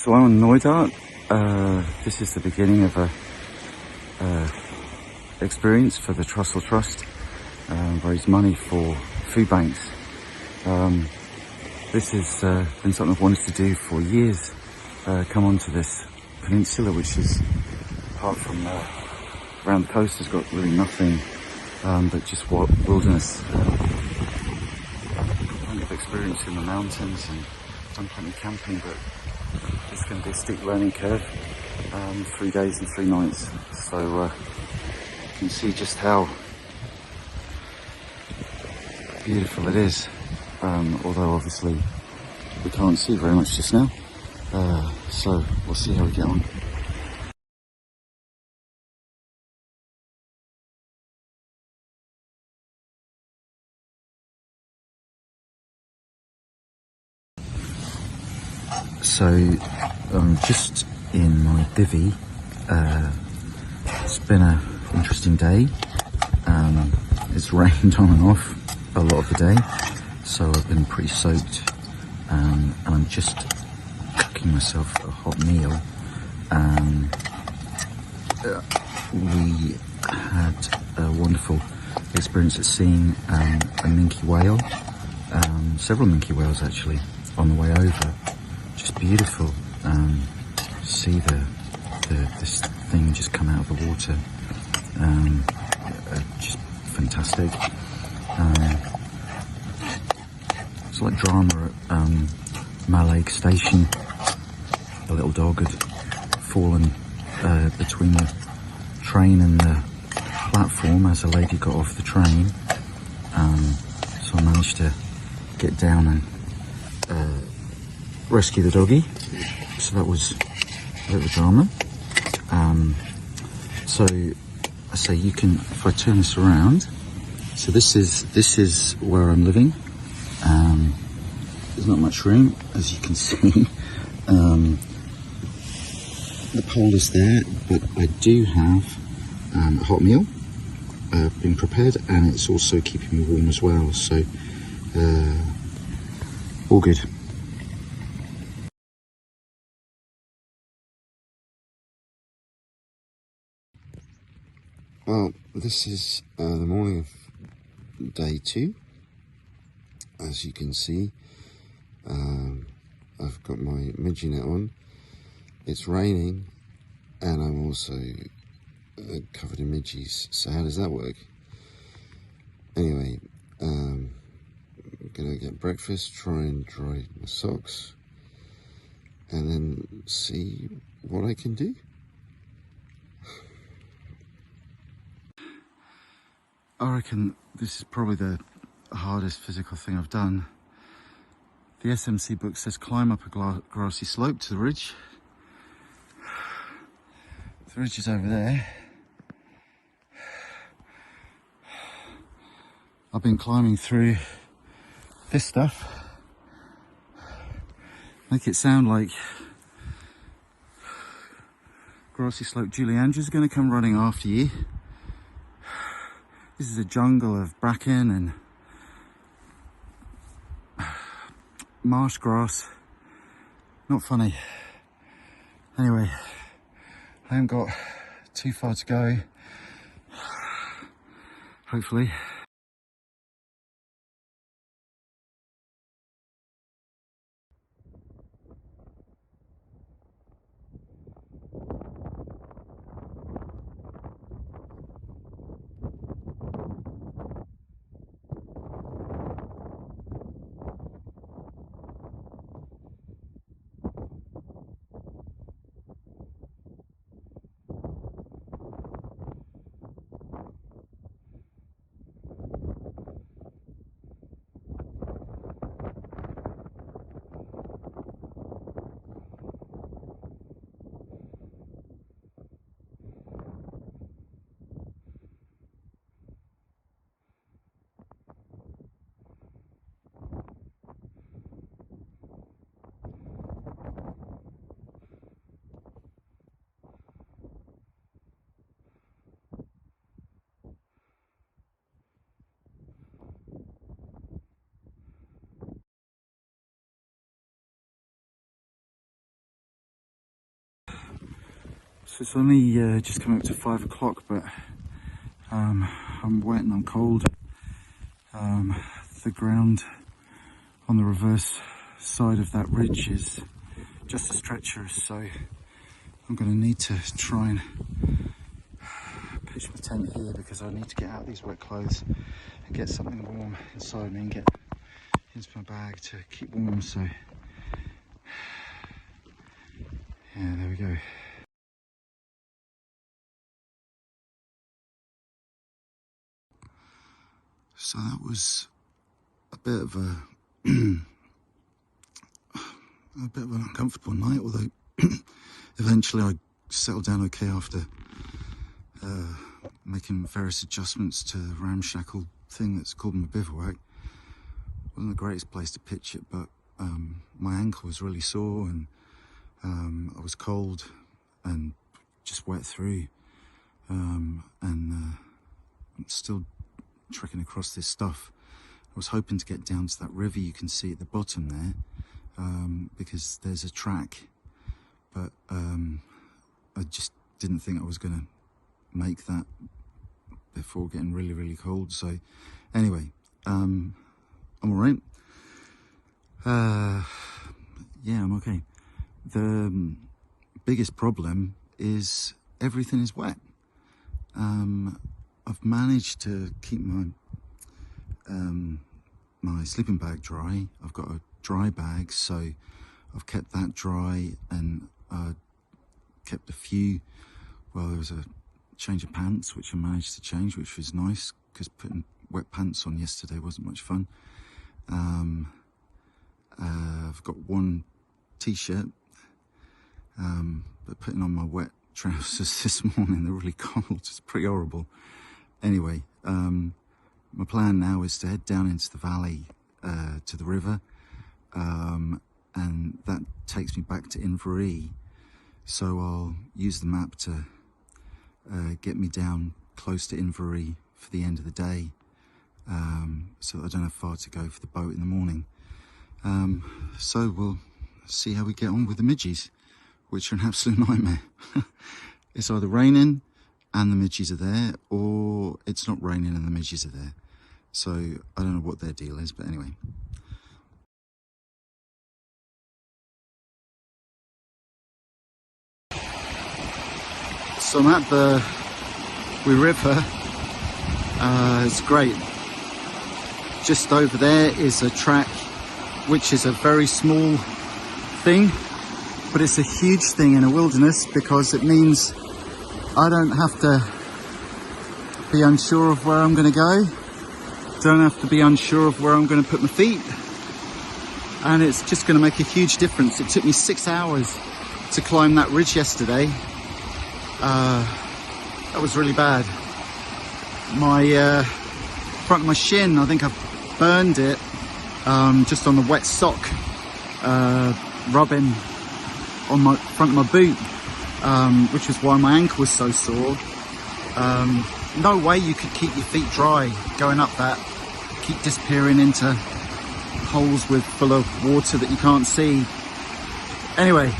So I'm on Knoydart. This is the beginning of a experience for the Trussell Trust. Raise money for food banks. This has been something I've wanted to do for years. Come onto this peninsula, which is, apart from around the coast, has got really nothing but just wilderness. Plenty of experience in the mountains and done plenty of camping, but it's going to be a steep learning curve. 3 days and 3 nights, so you can see just how beautiful it is, although obviously we can't see very much just now, so we'll see how we get on. So I'm just in my bivvy. It's been an interesting day. It's rained on and off a lot of the day, so I've been pretty soaked, and I'm just cooking myself a hot meal. We had a wonderful experience at seeing a minke whale, several minke whales actually, on the way over. Just beautiful. See this thing just come out of the water. Just fantastic. It's like drama at Malay Station. The little dog had fallen between the train and the platform as a lady got off the train. So I managed to get down and rescue the doggy. So that was a bit of a drama. So I say you can, if I turn this around, so this is where I'm living. There's not much room, as you can see. The pole is there, but I do have a hot meal being prepared, and it's also keeping me warm as well, so all good. Well, this is the morning of day 2. As you can see, I've got my midgie net on. It's raining, and I'm also covered in midgies. So how does that work? Anyway, I'm gonna get breakfast, try and dry my socks, and then see what I can do. I reckon this is probably the hardest physical thing I've done. The SMC book says climb up a grassy slope to the ridge. The ridge is over there. I've been climbing through this stuff. Make it sound like grassy slope. Julie Andrews is going to come running after you. This is a jungle of bracken and marsh grass. Not funny. Anyway, I haven't got too far to go, hopefully. So it's only just coming up to 5 o'clock, but I'm wet and I'm cold. The ground on the reverse side of that ridge is just as treacherous, so I'm going to need to try and pitch my tent here because I need to get out these wet clothes and get something warm inside me and get into my bag to keep warm. So yeah, there we go. So that was a bit of a a bit of an uncomfortable night, although eventually I settled down okay after making various adjustments to the ramshackle thing that's called my bivouac. Wasn't the greatest place to pitch it, but my ankle was really sore and I was cold and just wet through, and I'm still trekking across this stuff. I was hoping to get down to that river you can see at the bottom there, because there's a track, but I just didn't think I was going to make that before getting really, really cold. So anyway, I'm all right. Yeah, I'm okay. The biggest problem is everything is wet. I've managed to keep my my sleeping bag dry. I've got a dry bag, so I've kept that dry, and kept a few. Well, there was a change of pants which I managed to change, which was nice because putting wet pants on yesterday wasn't much fun. I've got one t-shirt, but putting on my wet trousers this morning, they're really cold. It's pretty horrible. Anyway, my plan now is to head down into the valley to the river, and that takes me back to Inverary, so I'll use the map to get me down close to Inverary for the end of the day, so that I don't have far to go for the boat in the morning. So we'll see how we get on with the midges, which are an absolute nightmare. It's either raining and the midges are there, or it's not raining and the midges are there. So I don't know what their deal is, but anyway. So I'm at the Wee River. It's great. Just over there is a track, which is a very small thing, but it's a huge thing in a wilderness because it means I don't have to be unsure of where I'm going to go. Don't have to be unsure of where I'm going to put my feet. And it's just going to make a huge difference. It took me 6 hours to climb that ridge yesterday. That was really bad. My front of my shin, I think I've burned it just on the wet sock rubbing on my front of my boot, which is why my ankle was so sore. No way you could keep your feet dry going up that. Keep disappearing into holes full of water that you can't see. Anyway,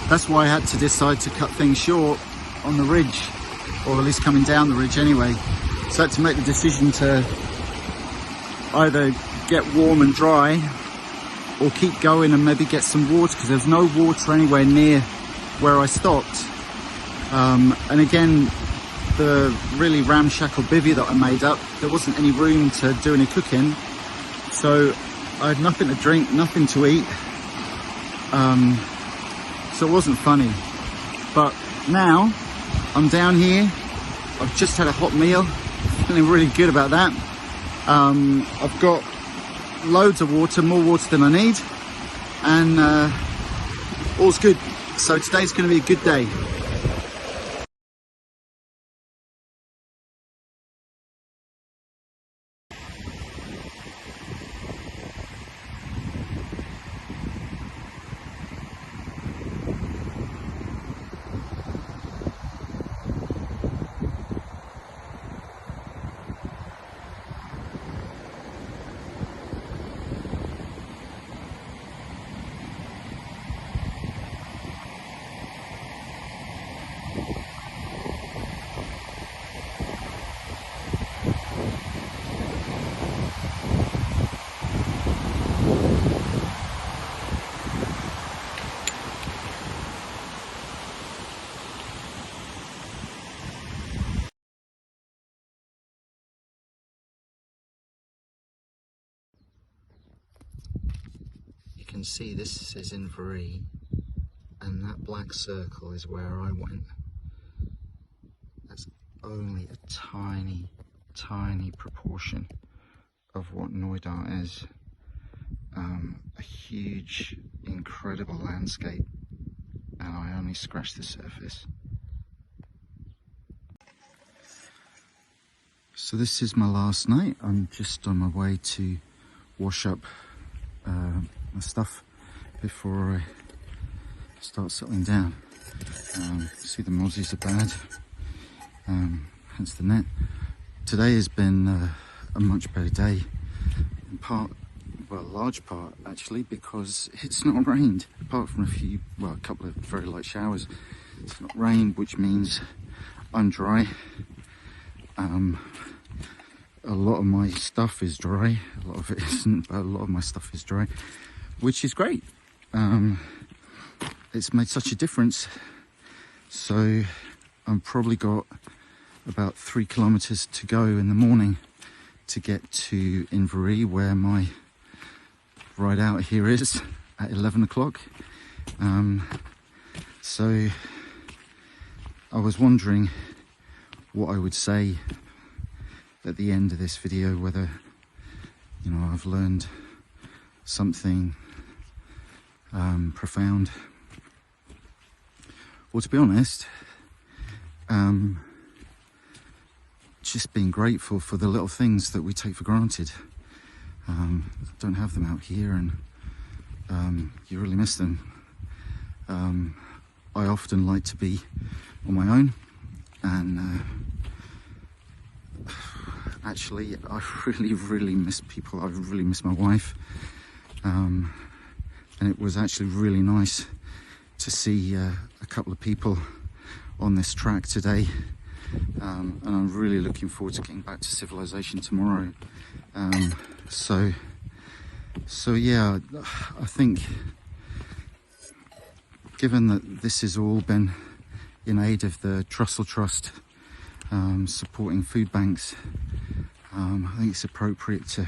that's why I had to decide to cut things short on the ridge, or at least coming down the ridge anyway. So I had to make the decision to either get warm and dry or keep going and maybe get some water, because there's no water anywhere near where I stopped. And again, the really ramshackle bivvy that I made up, there wasn't any room to do any cooking, so I had nothing to drink, nothing to eat, so it wasn't funny. But now I'm down here, I've just had a hot meal, feeling really good about that. I've got loads of water, more water than I need, and all's good. So today's going to be a good day. can see, this is Inverary, and that black circle is where I went. That's only a tiny, tiny proportion of what Knoydart is. A huge, incredible landscape, and I only scratched the surface. So this is my last night. I'm just on my way to wash up my stuff before I start settling down. See, the mozzies are bad, hence the net. Today has been a much better day, in part, well, a large part actually, because it's not rained, apart from a couple of very light showers. It's not rained, which means I'm dry. A lot of my stuff is dry, a lot of it isn't, but a lot of my stuff is dry, which is great. It's made such a difference. So I've probably got about 3 kilometers to go in the morning to get to Inverary, where my ride out here is at 11 o'clock. So I was wondering what I would say at the end of this video, whether, you know, I've learned something profound. Well, to be honest, just being grateful for the little things that we take for granted. Don't have them out here, and you really miss them. I often like to be on my own, and actually I really miss people. I really miss my wife, and it was actually really nice to see a couple of people on this track today, and I'm really looking forward to getting back to civilization tomorrow. So yeah, I think, given that this has all been in aid of the Trussell Trust, supporting food banks, I think it's appropriate to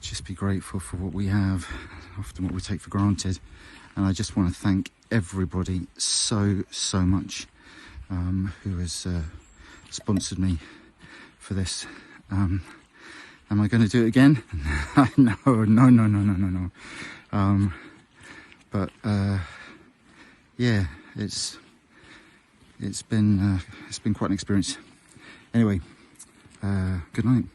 just be grateful for what we have, often what we take for granted. And I just want to thank everybody so much who has sponsored me for this. Am I going to do it again? No. But yeah, it's been quite an experience. Anyway, good night.